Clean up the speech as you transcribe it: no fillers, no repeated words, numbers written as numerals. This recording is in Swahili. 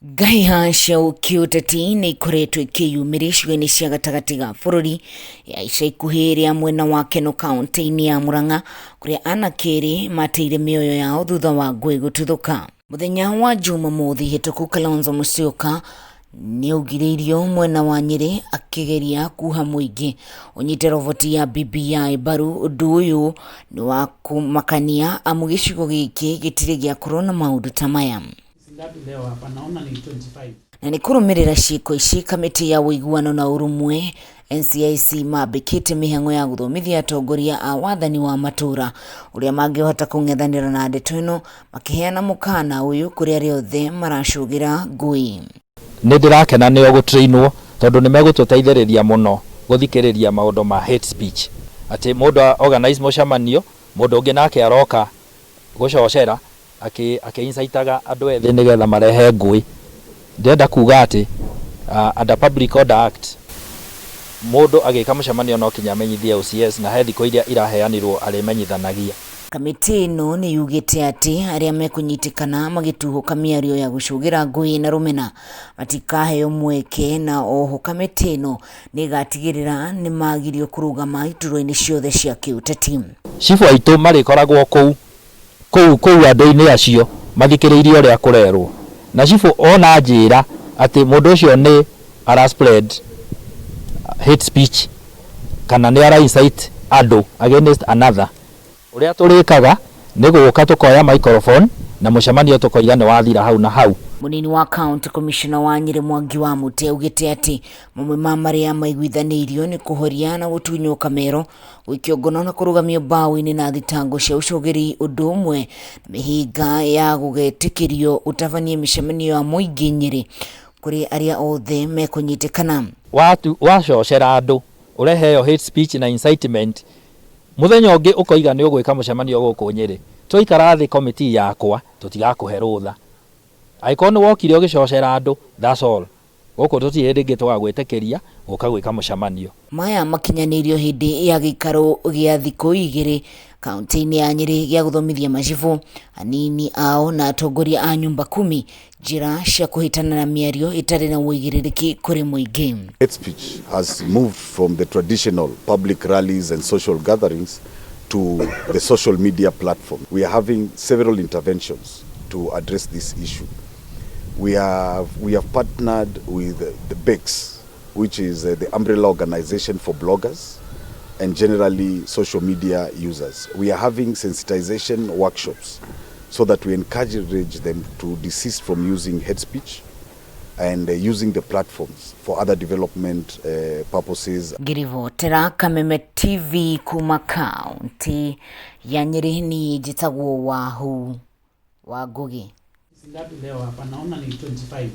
Ngahiha cia kiuteti ni ikoretwo ikiyumirishwo ni cia gatagati ga bururi ya ica ikuhi ria mwena wa Kenol kaunti-ini ya Murang'a kuria anakeri mateire mioyo yao thutha wa ngui gututhuka. Muthenya wa Jumamothi hituku Kalonzo Musyoka ni ugiririo mwena wa Nyeri akigeria kuha muingi unyite rovoti ya BBI baru. Undu uyu ni wa kumakania amu gicigo giki gitiri gia korona maundu ta maya. Na ni kurumirira ciiko ici kamiti ya wuiguano na urumwe NCIC mambikite mihango ya guthomithia atongoria a wathani wa matura uria mangihota kung'ethanira na ndeto ino makiheana mukaana uyu kuri aria othe maracugira ngui. Ni ndirakena ni ogutrainwo tondu ni megututeithiriria muno guthikiriria maundu ma hate speech ati mundu organize mucamanio mundu ungi nake aroka gucogera akiinsaitaga andu ethĩ nigetha marehe ngui. Ndenda kuga ati under Public Order Act mundu agika mucamanio no kinya amenyithie OCS na he thikũ iria iraheanirwo arimenyithanagia. Kamiti ino ni yugite ati aria mekunyitikana magituhuka miario ya gucungiriria ngui na rumena matikaheo mweke, na oho kamiti ino ni gatigirira ni magirio kurugama ituro-ini ciothe cia kiuteti. Cifu aitu marikoragwo kuu andu-ini acio mathikiriirie uria kurerwo, na cifu ona njira ati mundu ucio ni ara spread hate speech kana ni ara incite andu against another. Uria turikaga ni guka tukoya microphone na mucamanio tukoiga ni wathira hau na hau. Munini wa county commissioner wa Nyeri Mwangi wa Mute ugite ati mamwe ma maria maiguithanirio ni kuhoria na gutunyo kamero gwikio ngono na kurugamio bawi-ini na thitango cia ucogeri undu umwe na mihinga ya gugetikirio utavanie micemanio ya muingi Nyeri kuri aria othe mekunyitikana. Wacocera andu ureheo hate speech na incitement muthenya ungi ukoiga ni ugwika mucemanio guku Nyeri, twaikara thi committee yakwa tutigakuhe rutha. Aikorwo ni wokire ugicocera andu, that's all. Guku tutire ringi twagwitikiria guka gwika mucemanio. Maya makinyanirio hindi ya gikaro gia thiku igiri kaunti-ini ya Nyeri gia guthomithia macibu anini ao na atongoria a nyumba 10 njira cia kuhitana na miario itari na uigiririki kuri muingi. Hate speech has moved from the traditional public rallies and social gatherings to the social media platform. We are having several interventions to address this issue. We have partnered with the BEX, which is the umbrella organization for bloggers and generally social media users. We are having sensitization workshops so that we encourage them to desist from using hate speech and using the platforms for other development purposes. Girivotera Kameme TV kuma kaunti ya Nyeri ni jitagwo wahu wa Ngugi. Leo hapa naona ni 25.